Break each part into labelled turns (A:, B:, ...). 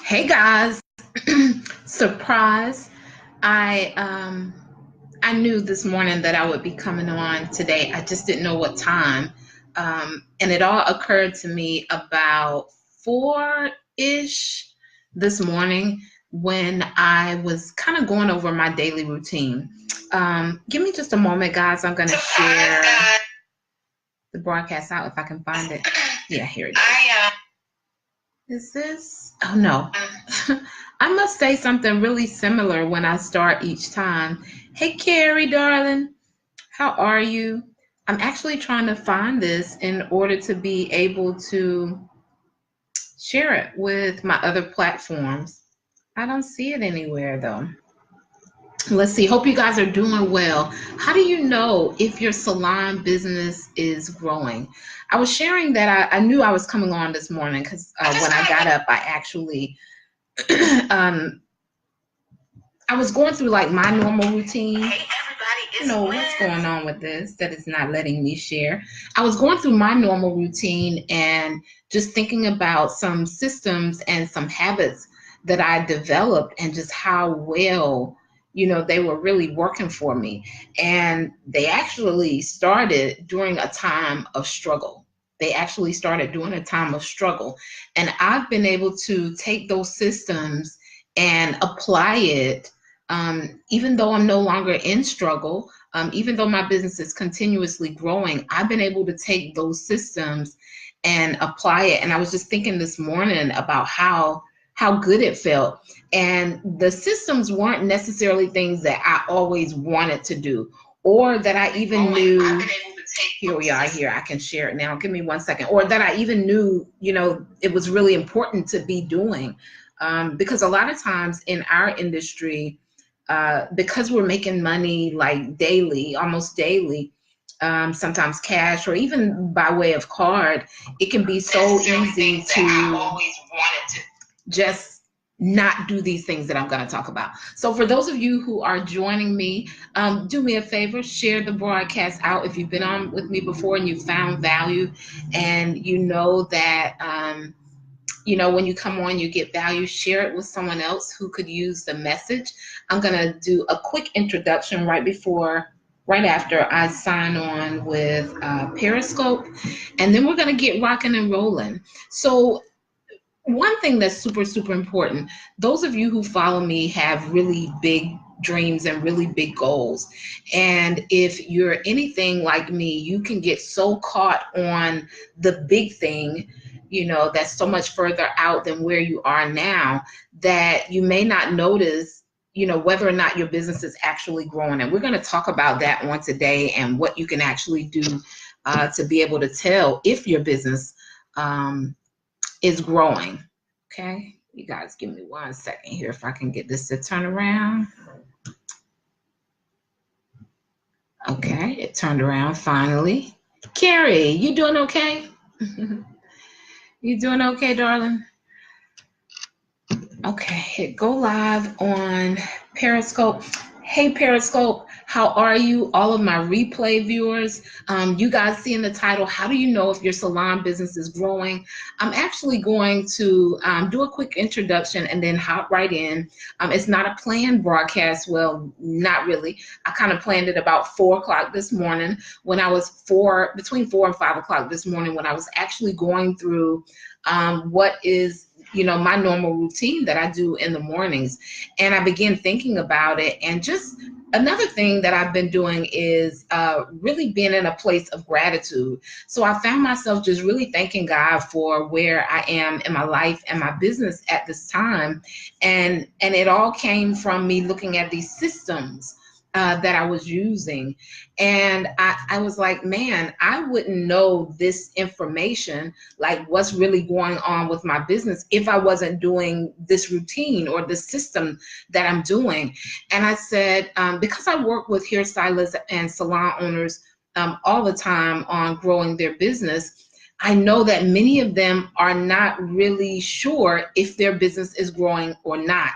A: Hey guys, surprise. I knew this morning that I would be coming on today. I just didn't know what time. And it all occurred to me about 4-ish this morning when I was kind of going over my daily routine. Give me just a moment, guys. I'm going to share the broadcast out if I can find it. Yeah, here it is. Is this? Oh no. I must say something really similar when I start each time. Hey, Carrie, darling, how are you? I'm actually trying to find this in order to be able to share it with my other platforms. I don't see it anywhere though. Let's see. Hope you guys are doing well. How do you know if your salon business is growing? I was sharing that I knew I was coming on this morning because when I got up, I actually um, I was going through like my normal routine. I don't know what's going on with this that is not letting me share. I was going through my normal routine and just thinking about some systems and some habits that I developed and just how well, they were really working for me. And they actually started during a time of struggle. They actually started during a time of struggle. And I've been able to take those systems and apply it, even though I'm no longer in struggle, even though my business is continuously growing. I've been able to take those systems and apply it. And I was just thinking this morning about how good it felt. And the systems weren't necessarily things that I always wanted to do or that I even knew. Here we are. Here, I can share it now. Give me 1 second. Or that I even knew, it was really important to be doing. Because a lot of times in our industry, because we're making money like daily, almost daily, sometimes cash or even by way of card, it can be so easy to just not do these things that I'm going to talk about. So for those of you who are joining me, do me a favor, share the broadcast out. If you've been on with me before and you found value and you know that, when you come on, you get value, share it with someone else who could use the message. I'm going to do a quick introduction right after I sign on with Periscope, and then we're going to get rocking and rolling. So one thing that's super, super important, those of you who follow me have really big dreams and really big goals. And if you're anything like me, you can get so caught on the big thing, that's so much further out than where you are now that you may not notice, whether or not your business is actually growing. And we're going to talk about that on today and what you can actually do to be able to tell if your business is growing. Okay, you guys give me 1 second here if I can get this to turn around. Okay, it turned around finally. Carrie, you doing okay? You doing okay, darling? Okay, hit go live on Periscope. Hey, Periscope, how are you? All of my replay viewers, you guys see in the title, how do you know if your salon business is growing? I'm actually going to do a quick introduction and then hop right in. It's not a planned broadcast. Well, not really. I kind of planned it about 4 o'clock this morning when I was between 4 and 5 o'clock this morning when I was actually going through what is my normal routine that I do in the mornings. And I began thinking about it. And just another thing that I've been doing is really being in a place of gratitude. So I found myself just really thanking God for where I am in my life and my business at this time. And it all came from me looking at these systems that I was using. And I was like, man, I wouldn't know this information, like what's really going on with my business if I wasn't doing this routine or the system that I'm doing. And I said, because I work with hairstylists and salon owners all the time on growing their business, I know that many of them are not really sure if their business is growing or not.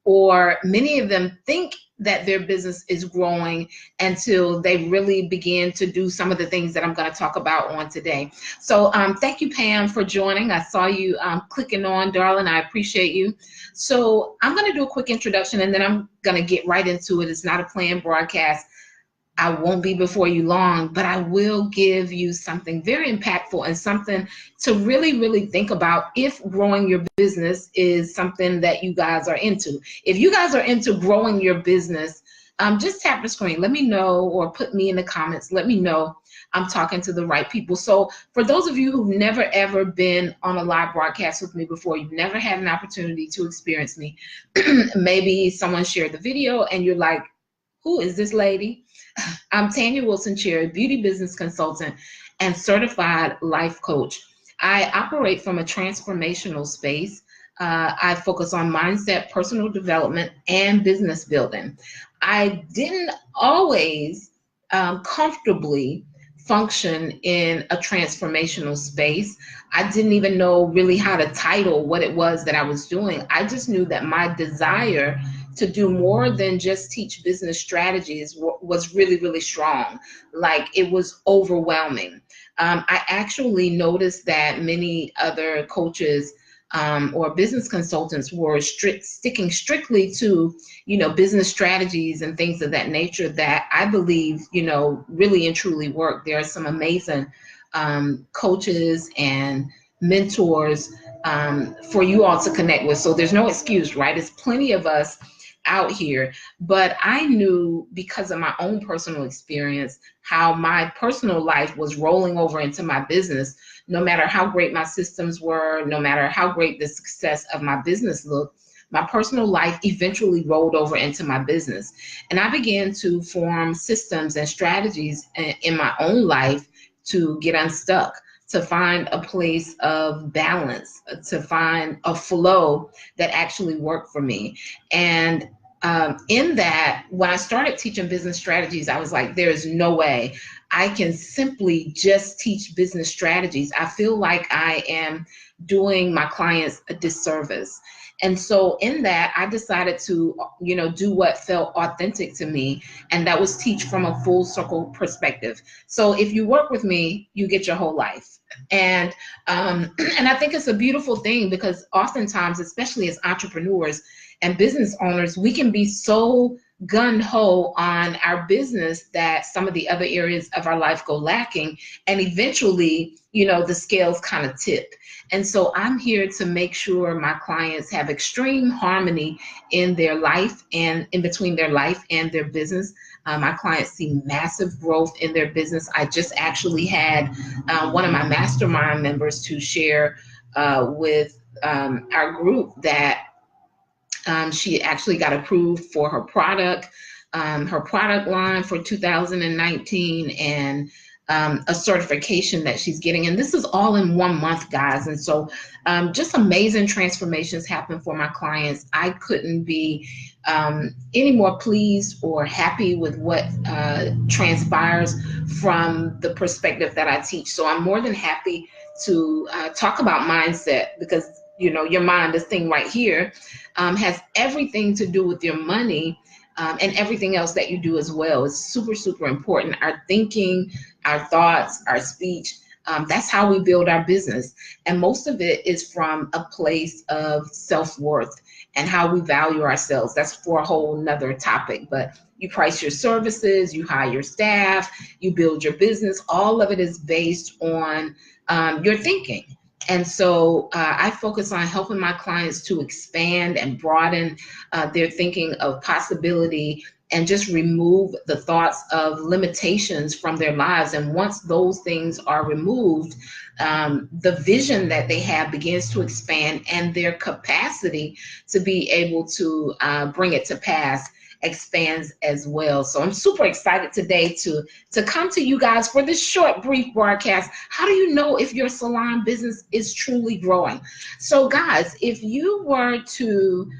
A: Or many of them think that their business is growing until they really begin to do some of the things that I'm going to talk about on today. So thank you, Pam, for joining. I saw you clicking on, darling. I appreciate you. So I'm going to do a quick introduction, and then I'm going to get right into it. It's not a planned broadcast. I won't be before you long, but I will give you something very impactful and something to really, really think about if growing your business is something that you guys are into. If you guys are into growing your business, just tap the screen. Let me know, or put me in the comments. Let me know I'm talking to the right people. So for those of you who've never, ever been on a live broadcast with me before, you've never had an opportunity to experience me, maybe someone shared the video and you're like, who is this lady? I'm Tanya Wilson Cherry, beauty business consultant and certified life coach. I operate from a transformational space. I focus on mindset, personal development, and business building. I didn't always comfortably function in a transformational space. I didn't even know really how to title what it was that I was doing. I just knew that my desire to do more than just teach business strategies was really, really strong. Like, it was overwhelming. I actually noticed that many other coaches or business consultants were sticking strictly to, business strategies and things of that nature that I believe, really and truly work. There are some amazing coaches and mentors for you all to connect with. So there's no excuse, right? There's plenty of us out here, but I knew, because of my own personal experience, how my personal life was rolling over into my business. No matter how great my systems were, no matter how great the success of my business looked, my personal life eventually rolled over into my business. And I began to form systems and strategies in my own life to get unstuck, to find a place of balance, to find a flow that actually worked for me. And in that, when I started teaching business strategies, I was like, there's no way I can simply just teach business strategies. I feel like I am doing my clients a disservice. And so in that, I decided to, do what felt authentic to me, and that was teach from a full circle perspective. So if you work with me, you get your whole life. And and I think it's a beautiful thing, because oftentimes, especially as entrepreneurs and business owners, we can be so gun-ho on our business that some of the other areas of our life go lacking, and eventually, the scales kind of tip. And so I'm here to make sure my clients have extreme harmony in their life, and in between their life and their business. My clients see massive growth in their business. I just actually had one of my mastermind members to share with our group that she actually got approved for her product line for 2019, and a certification that she's getting. And this is all in 1 month, guys. And so just amazing transformations happen for my clients. I couldn't be any more pleased or happy with what transpires from the perspective that I teach. So I'm more than happy to talk about mindset, because your mind, this thing right here, has everything to do with your money, and everything else that you do as well. It's super, super important. Our thinking, our thoughts, our speech, that's how we build our business. And most of it is from a place of self-worth and how we value ourselves. That's for a whole nother topic. But you price your services, you hire your staff, you build your business. All of it is based on your thinking. And so I focus on helping my clients to expand and broaden their thinking of possibility, and just remove the thoughts of limitations from their lives. And once those things are removed, the vision that they have begins to expand, and their capacity to be able to bring it to pass expands as well. So I'm super excited today to come to you guys for this short, brief broadcast. How do you know if your salon business is truly growing? So guys, if you were to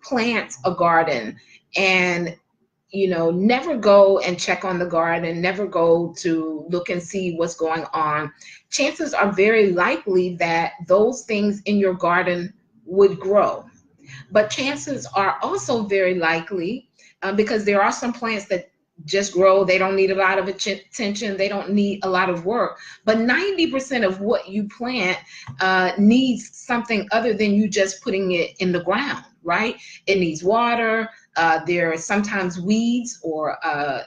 A: plant a garden and never go and check on the garden, never go to look and see what's going on, chances are very likely that those things in your garden would grow. But chances are also very likely, because there are some plants that just grow. They don't need a lot of attention. They don't need a lot of work. But 90% of what you plant needs something other than you just putting it in the ground, right? It needs water. There are sometimes weeds or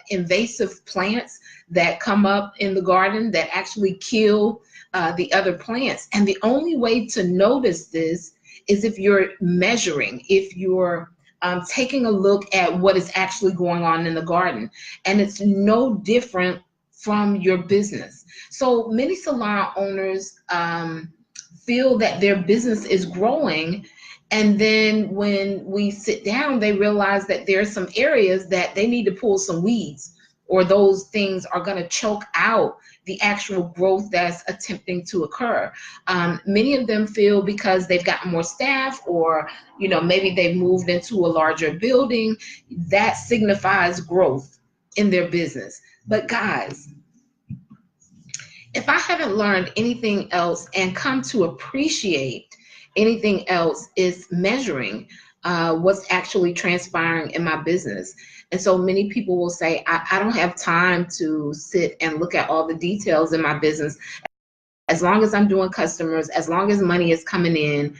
A: invasive plants that come up in the garden that actually kill the other plants. And the only way to notice this is if you're measuring, if you're taking a look at what is actually going on in the garden. And it's no different from your business. So many salon owners feel that their business is growing. And then when we sit down, they realize that there are some areas that they need to pull some weeds, or those things are going to choke out the actual growth that's attempting to occur. Many of them feel because they've gotten more staff, or maybe they've moved into a larger building, that signifies growth in their business. But guys, if I haven't learned anything else and come to appreciate anything else, is measuring what's actually transpiring in my business. And so many people will say, I don't have time to sit and look at all the details in my business. As long as I'm doing customers, as long as money is coming in,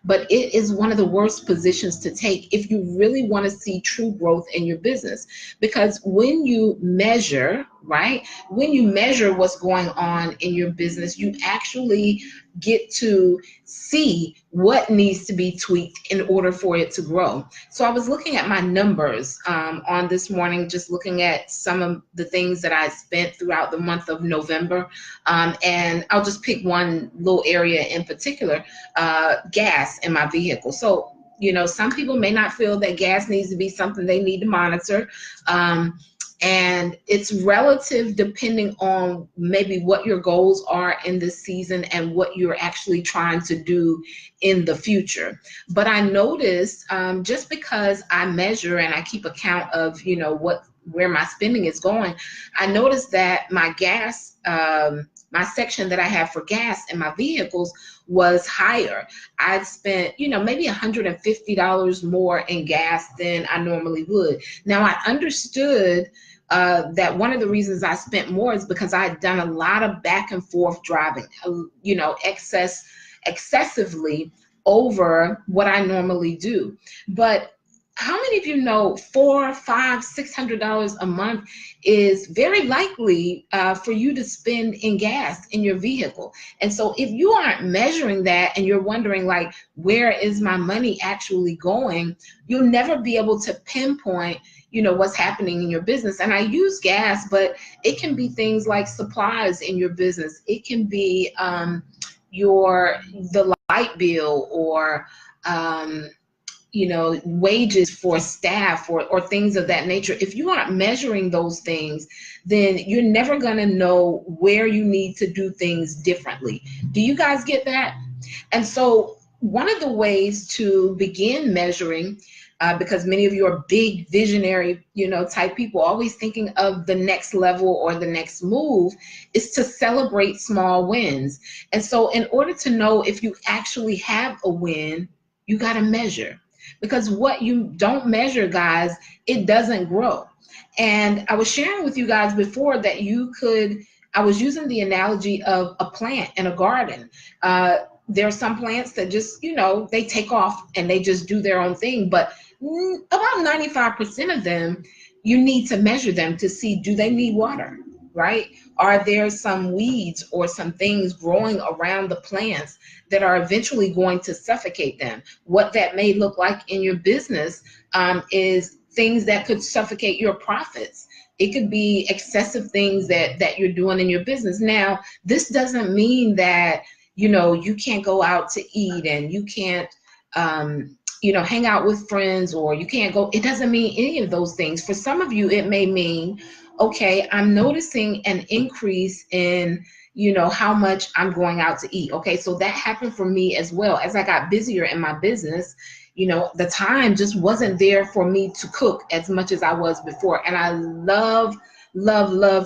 A: but it is one of the worst positions to take if you really want to see true growth in your business. Because when you measure, right, when you measure what's going on in your business, you actually get to see what needs to be tweaked in order for it to grow. So I was looking at my numbers on this morning, just looking at some of the things that I spent throughout the month of November. And I'll just pick one little area in particular, gas in my vehicle. So, some people may not feel that gas needs to be something they need to monitor. And it's relative depending on maybe what your goals are in this season and what you're actually trying to do in the future. But I noticed, just because I measure and I keep account of, where my spending is going, I noticed that my gas, my section that I have for gas in my vehicles was higher. I'd spent, maybe $150 more in gas than I normally would. Now, I understood that one of the reasons I spent more is because I had done a lot of back and forth driving, excessively over what I normally do. But how many of you know $400, $500, $600 a month is very likely for you to spend in gas in your vehicle? And so if you aren't measuring that and you're wondering, like, where is my money actually going, you'll never be able to pinpoint what's happening in your business. And I use gas, but it can be things like supplies in your business. It can be the light bill, or wages for staff, or things of that nature. If you aren't measuring those things, then you're never going to know where you need to do things differently. Do you guys get that? And so one of the ways to begin measuring, because many of you are big visionary, type people, always thinking of the next level or the next move, is to celebrate small wins. And so in order to know if you actually have a win, you got to measure. Because what you don't measure, guys, it doesn't grow. And I was sharing with you guys before that I was using the analogy of a plant in a garden. There are some plants that just, they take off and they just do their own thing. But about 95% of them, you need to measure them to see, do they need water, right? Are there some weeds or some things growing around the plants that are eventually going to suffocate them? What that may look like in your business is things that could suffocate your profits. It could be excessive things that you're doing in your business. Now, this doesn't mean that, you can't go out to eat and you can't, hang out with friends, or you can't go. It doesn't mean any of those things. For some of you, it may mean, okay, I'm noticing an increase in, how much I'm going out to eat. Okay, so that happened for me as well. As I got busier in my business, the time just wasn't there for me to cook as much as I was before. And I love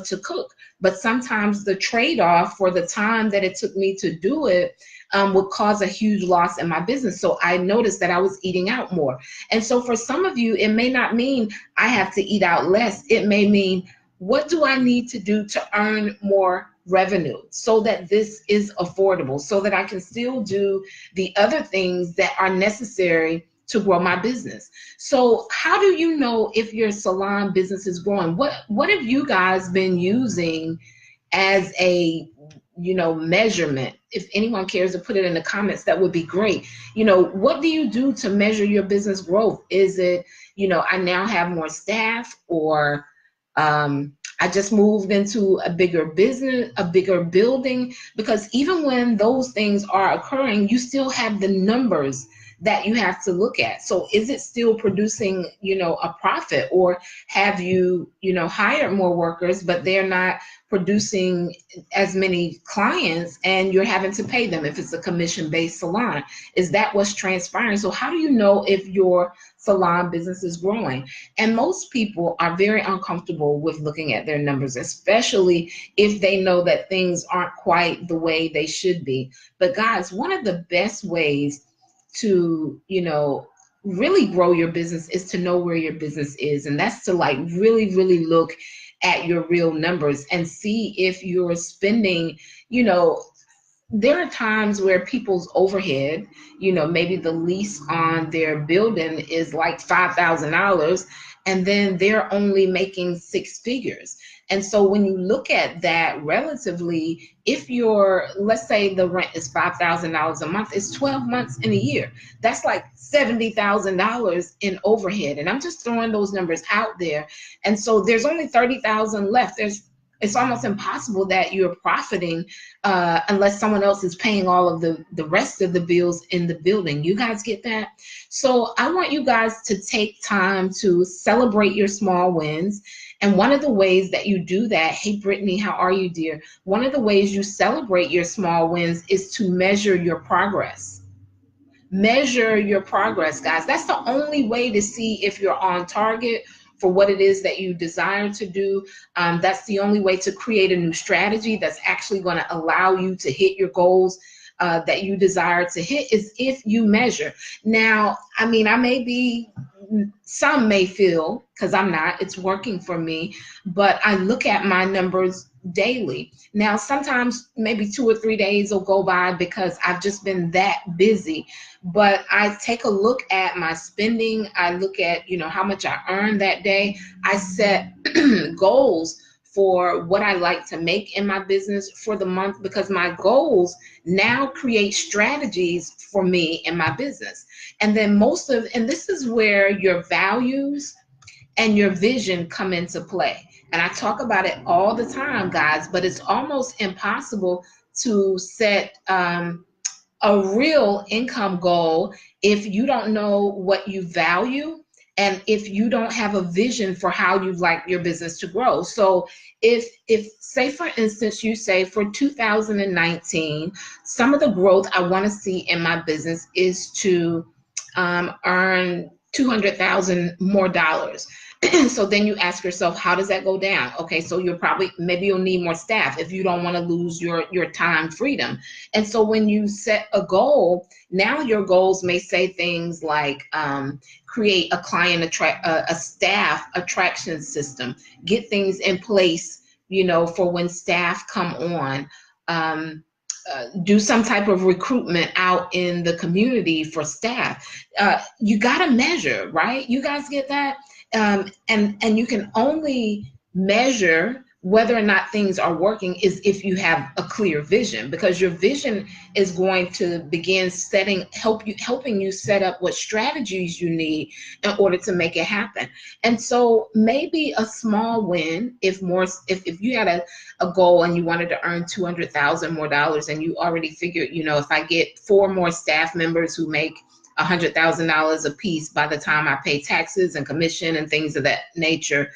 A: to cook. but sometimes the trade-off for the time that it took me to do it would cause a huge loss in my business. So I noticed that I was eating out more. And so for some of you, it may not mean I have to eat out less. It may mean, what do I need to do to earn more revenue so that this is affordable, so that I can still do the other things that are necessary to grow my business? So how do you know if your salon business is growing? What have you guys been using as a measurement? If anyone cares to put it in the comments, that would be great. What do you do to measure your business growth? Is it, I now have more staff, or I just moved into a bigger business, a bigger building? Because even when those things are occurring, you still have the numbers that you have to look at. So is it still producing, a profit, or have you, hired more workers, but they're not producing as many clients and you're having to pay them if it's a commission-based salon? Is that what's transpiring? So how do you know if your salon business is growing? And most people are very uncomfortable with looking at their numbers, especially if they know that things aren't quite the way they should be. But guys, one of the best ways to, really grow your business is to know where your business is. And that's to really, really look at your real numbers and see if you're spending, there are times where people's overhead, maybe the lease on their building is like $5,000, and then they're only making six figures. And so when you look at that relatively, if let's say the rent is $5,000 a month, it's 12 months in a year. That's like $70,000 in overhead. And I'm just throwing those numbers out there. And so there's only 30,000 left. It's almost impossible that you're profiting unless someone else is paying all of the rest of the bills in the building. You guys get that? So I want you guys to take time to celebrate your small wins. And one of the ways that you do that, hey, Brittany, how are you, dear? One of the ways you celebrate your small wins is to measure your progress. Measure your progress, guys. That's the only way to see if you're on target for what it is that you desire to do. That's the only way to create a new strategy that's actually going to allow you to hit your goals that you desire to hit, is if you measure. Now, I may be, some may feel, because I'm not, it's working for me, but I look at my numbers daily. Now, sometimes maybe 2 or 3 days will go by because I've just been that busy, but I take a look at my spending. I look at, how much I earned that day. I set goals for what I like to make in my business for the month, because my goals now create strategies for me in my business. And then and this is where your values and your vision come into play. And I talk about it all the time, guys, but it's almost impossible to set a real income goal if you don't know what you value and if you don't have a vision for how you'd like your business to grow. So if say, for instance, you say for 2019, some of the growth I want to see in my business is to earn $200,000 more dollars. So then you ask yourself, how does that go down? Okay, so maybe you'll need more staff if you don't want to lose your time freedom. And so when you set a goal, now your goals may say things like create a staff attraction system, get things in place, for when staff come on. Do some type of recruitment out in the community for staff. You got to measure, right? You guys get that? And you can only measure whether or not things are working is if you have a clear vision, because your vision is going to begin helping you set up what strategies you need in order to make it happen. And so maybe a small win, if you had a goal and you wanted to earn $200,000 more dollars, and you already figured, if I get 4 more staff members who make $100,000 a piece by the time I pay taxes and commission and things of that nature,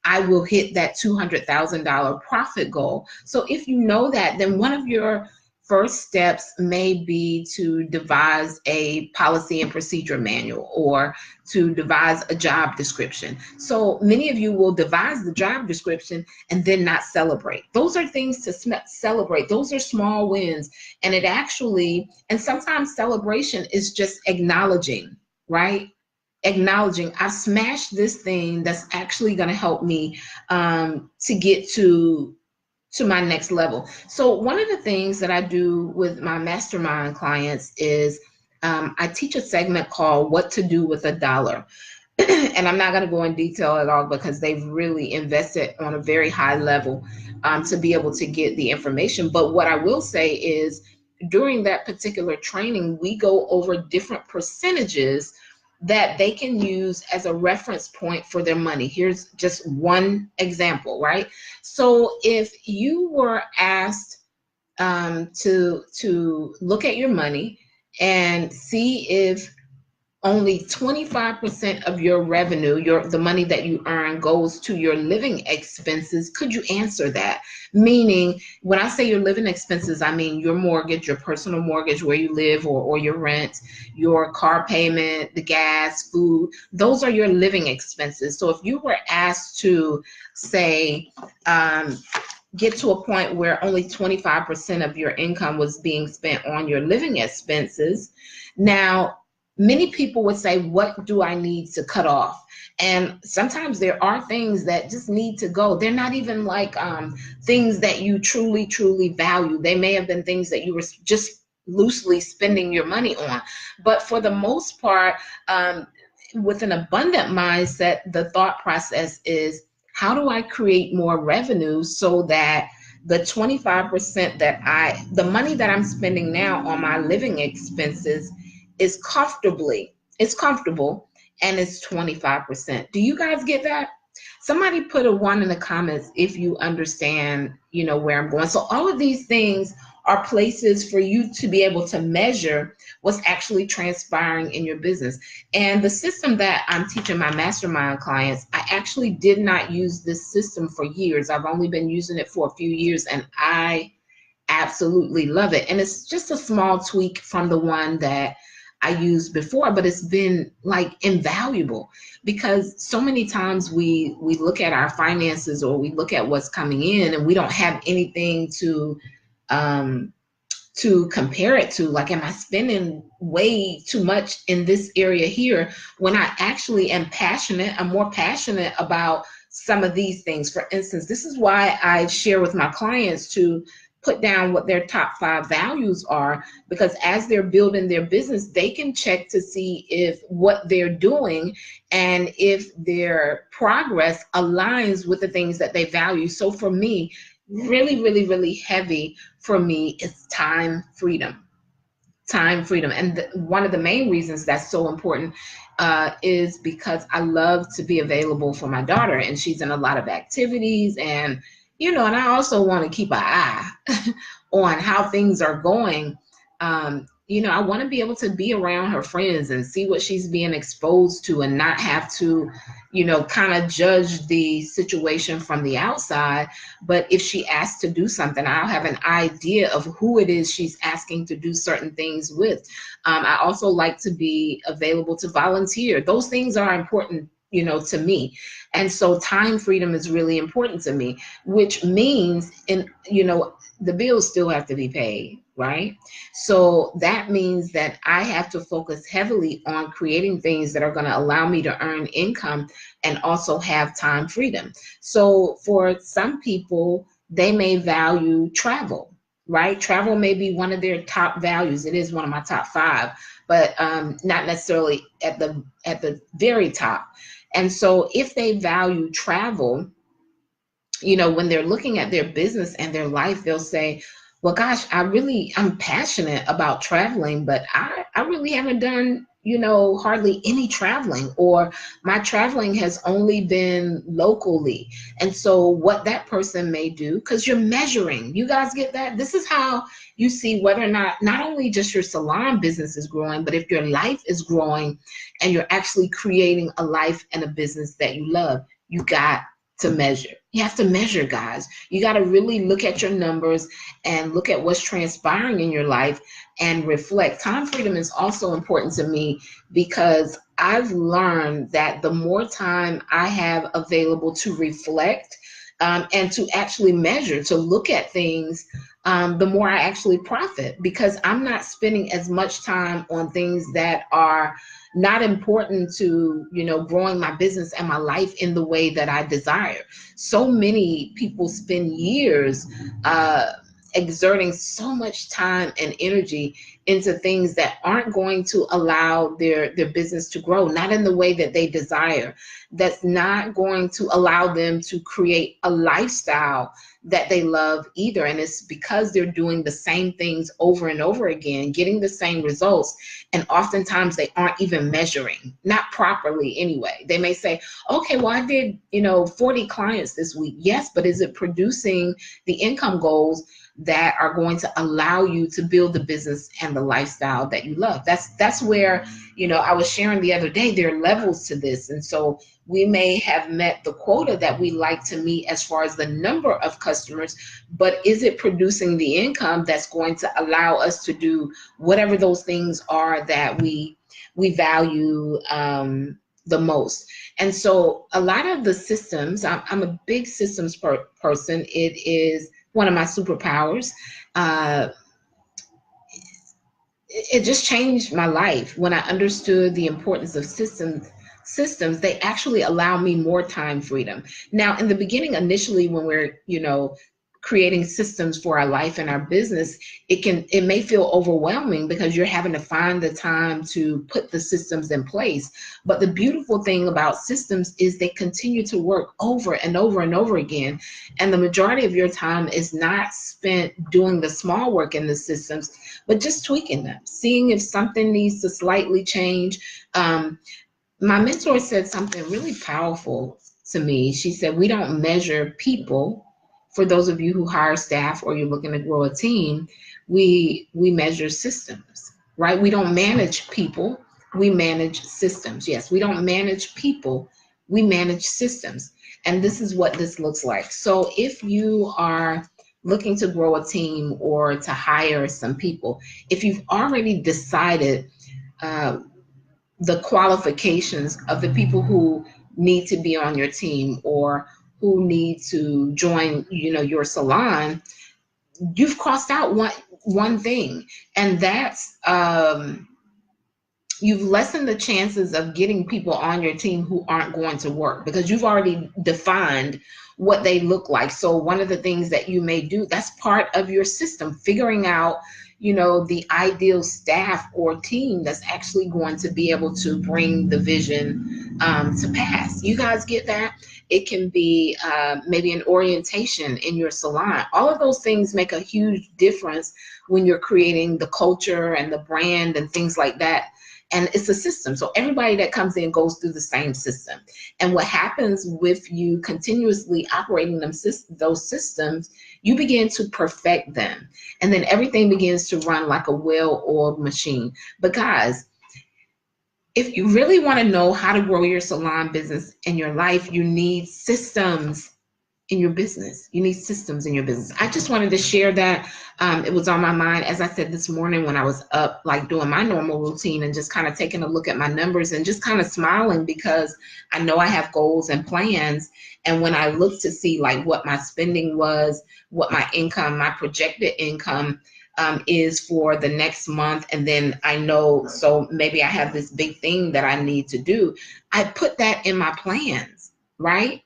A: I will hit that $200,000 profit goal. So if you know that, then one of your first steps may be to devise a policy and procedure manual or to devise a job description. So many of you will devise the job description and then not celebrate. Those are things to celebrate. Those are small wins. And it actually, and sometimes celebration is just acknowledging, right? Acknowledging I've smashed this thing that's actually going to help me to get to my next level. So one of the things that I do with my mastermind clients is I teach a segment called What to Do with a Dollar. And I'm not going to go in detail at all because they've really invested on a very high level to be able to get the information. But what I will say is during that particular training, we go over different percentages that they can use as a reference point for their money. Here's just one example, right? So if you were asked to look at your money and see if only 25% of your revenue, the money that you earn, goes to your living expenses, could you answer that? Meaning, when I say your living expenses, I mean your mortgage, your personal mortgage where you live, or your rent, your car payment, the gas, food. Those are your living expenses. So if you were asked to say, get to a point where only 25% of your income was being spent on your living expenses, now many people would say, what do I need to cut off? And sometimes there are things that just need to go. They're not even like things that you truly, truly value. They may have been things that you were just loosely spending your money on. But for the most part, with an abundant mindset, the thought process is, how do I create more revenue so that the 25% the money that I'm spending now on my living expenses is comfortable and it's 25%. Do you guys get that? Somebody put a 1 in the comments if you understand, where I'm going. So all of these things are places for you to be able to measure what's actually transpiring in your business. And the system that I'm teaching my mastermind clients, I actually did not use this system for years. I've only been using it for a few years and I absolutely love it. And it's just a small tweak from the one that I used before, but it's been like invaluable because so many times we look at our finances or we look at what's coming in and we don't have anything to compare it to. Like, am I spending way too much in this area here when I actually am passionate? I'm more passionate about some of these things. For instance, this is why I share with my clients to put down what their top 5 values are, because as they're building their business, they can check to see if what they're doing and if their progress aligns with the things that they value. So for me, really, really, really heavy for me is time freedom. Time freedom. And one of the main reasons that's so important is because I love to be available for my daughter, and she's in a lot of activities, and and I also want to keep an eye on how things are going. I want to be able to be around her friends and see what she's being exposed to and not have to, kind of judge the situation from the outside. But if she asks to do something, I'll have an idea of who it is she's asking to do certain things with. I also like to be available to volunteer. Those things are important, to me. And so time freedom is really important to me, which means, the bills still have to be paid, right? So that means that I have to focus heavily on creating things that are going to allow me to earn income and also have time freedom. So for some people, they may value travel, right? Travel may be one of their top values. It is one of my top 5, but not necessarily at the very top. And so if they value travel, when they're looking at their business and their life, they'll say, well, gosh, I'm passionate about traveling, but I really haven't done, hardly any traveling, or my traveling has only been locally. And so what that person may do, because you're measuring, you guys get that? This is how you see whether or not only just your salon business is growing, but if your life is growing and you're actually creating a life and a business that you love. You got to measure. You have to measure, guys. You got to really look at your numbers and look at what's transpiring in your life and reflect. Time freedom is also important to me because I've learned that the more time I have available to reflect, and to actually measure, to look at things, the more I actually profit, because I'm not spending as much time on things that are not important to, growing my business and my life in the way that I desire. So many people spend years uh, exerting so much time and energy into things that aren't going to allow their business to grow, not in the way that they desire, that's not going to allow them to create a lifestyle that they love either. And it's because they're doing the same things over and over again, getting the same results. And oftentimes they aren't even measuring, not properly anyway. They may say, okay, well, I did, 40 clients this week. Yes, but is it producing the income goals that are going to allow you to build the business and the lifestyle that you love? That's where, I was sharing the other day, there are levels to this. And so we may have met the quota that we like to meet as far as the number of customers, but is it producing the income that's going to allow us to do whatever those things are that we value the most? And so a lot of the systems, I'm a big systems person. It is one of my superpowers. Uh, it just changed my life when I understood the importance of systems. They actually allow me more time freedom. Now, in the beginning, initially, when we're, creating systems for our life and our business, it may feel overwhelming because you're having to find the time to put the systems in place. But the beautiful thing about systems is they continue to work over and over and over again. And the majority of your time is not spent doing the small work in the systems, but just tweaking them, seeing if something needs to slightly change. My mentor said something really powerful to me. She said, we don't measure people. For those of you who hire staff or you're looking to grow a team, we measure systems, right? We don't manage people, we manage systems. Yes, we don't manage people, we manage systems. And this is what this looks like. So if you are looking to grow a team or to hire some people, if you've already decided the qualifications of the people who need to be on your team or who need to join, your salon, you've crossed out one thing, and that's you've lessened the chances of getting people on your team who aren't going to work because you've already defined what they look like. So one of the things that you may do, that's part of your system, figuring out, the ideal staff or team that's actually going to be able to bring the vision to pass. You guys get that? It can be maybe an orientation in your salon. All of those things make a huge difference when you're creating the culture and the brand and things like that. And it's a system. So everybody that comes in goes through the same system. And what happens with you continuously operating those systems, you begin to perfect them. And then everything begins to run like a well-oiled machine. But guys, if you really want to know how to grow your salon business in your life, you need systems in your business. You need systems in your business. I just wanted to share that. It was on my mind, as I said this morning when I was up, like doing my normal routine and just kind of taking a look at my numbers and just kind of smiling because I know I have goals and plans. And when I look to see like what my spending was, what my income, my projected income is for the next month, and then I know, so maybe I have this big thing that I need to do. I put that in my plans, right?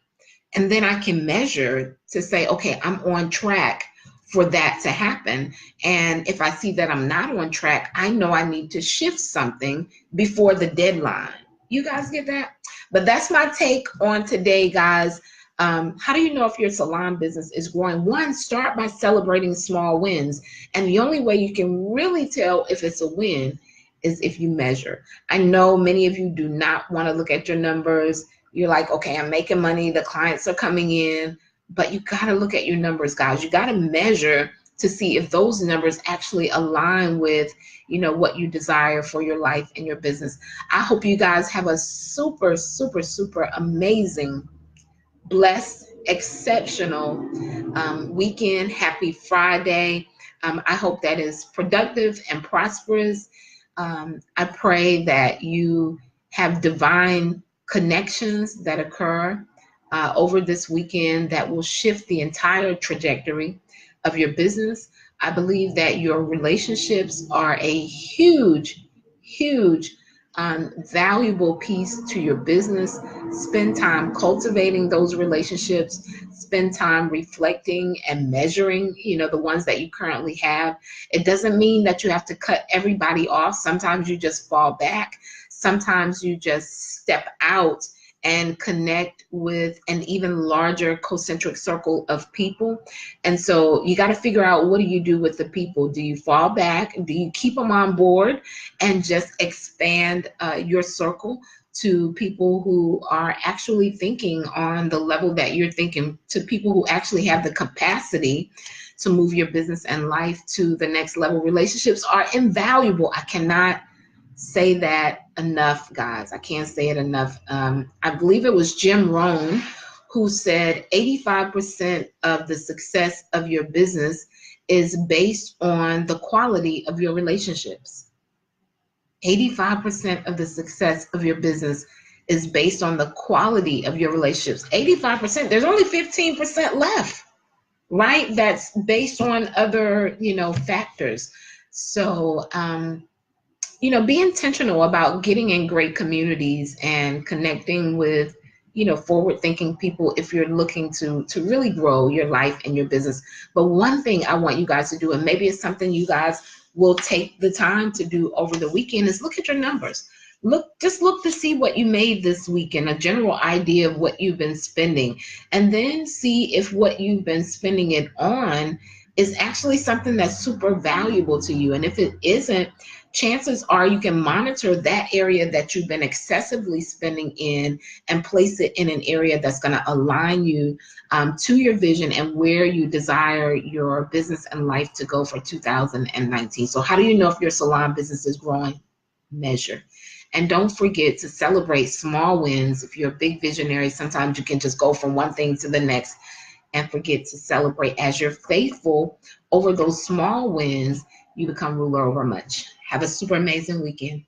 A: And then I can measure to say, okay, I'm on track for that to happen. And if I see that I'm not on track, I know I need to shift something before the deadline. You guys get that? But that's my take on today, guys. How do you know if your salon business is growing? One, start by celebrating small wins. And the only way you can really tell if it's a win is if you measure. I know many of you do not want to look at your numbers. You're like, okay, I'm making money, the clients are coming in, but you got to look at your numbers, guys. You got to measure to see if those numbers actually align with, what you desire for your life and your business. I hope you guys have a super, super, super amazing blessed, exceptional weekend. Happy Friday. I hope that is productive and prosperous. I pray that you have divine connections that occur over this weekend that will shift the entire trajectory of your business. I believe that your relationships are a huge, huge, valuable piece to your business. Spend time cultivating those relationships. Spend time reflecting and measuring, the ones that you currently have. It doesn't mean that you have to cut everybody off. Sometimes you just fall back. Sometimes you just step out and connect with an even larger concentric circle of people. And so you got to figure out, what do you do with the people? Do you fall back? Do you keep them on board and just expand your circle to people who are actually thinking on the level that you're thinking, to people who actually have the capacity to move your business and life to the next level? Relationships are invaluable. I cannot say that enough, guys. I can't say it enough. I believe it was Jim Rohn who said 85% of the success of your business is based on the quality of your relationships. 85% of the success of your business is based on the quality of your relationships. 85%, there's only 15% left, right? That's based on other, factors. So, be intentional about getting in great communities and connecting with, forward thinking people if you're looking to really grow your life and your business. But one thing I want you guys to do, and maybe it's something you guys will take the time to do over the weekend, is look at your numbers. Just look to see what you made this weekend, a general idea of what you've been spending, and then see if what you've been spending it on is actually something that's super valuable to you. And if it isn't, chances are you can monitor that area that you've been excessively spending in and place it in an area that's going to align you to your vision and where you desire your business and life to go for 2019. So how do you know if your salon business is growing? Measure. And don't forget to celebrate small wins. If you're a big visionary, sometimes you can just go from one thing to the next and forget to celebrate. As you're faithful over those small wins, you become ruler over much. Have a super amazing weekend.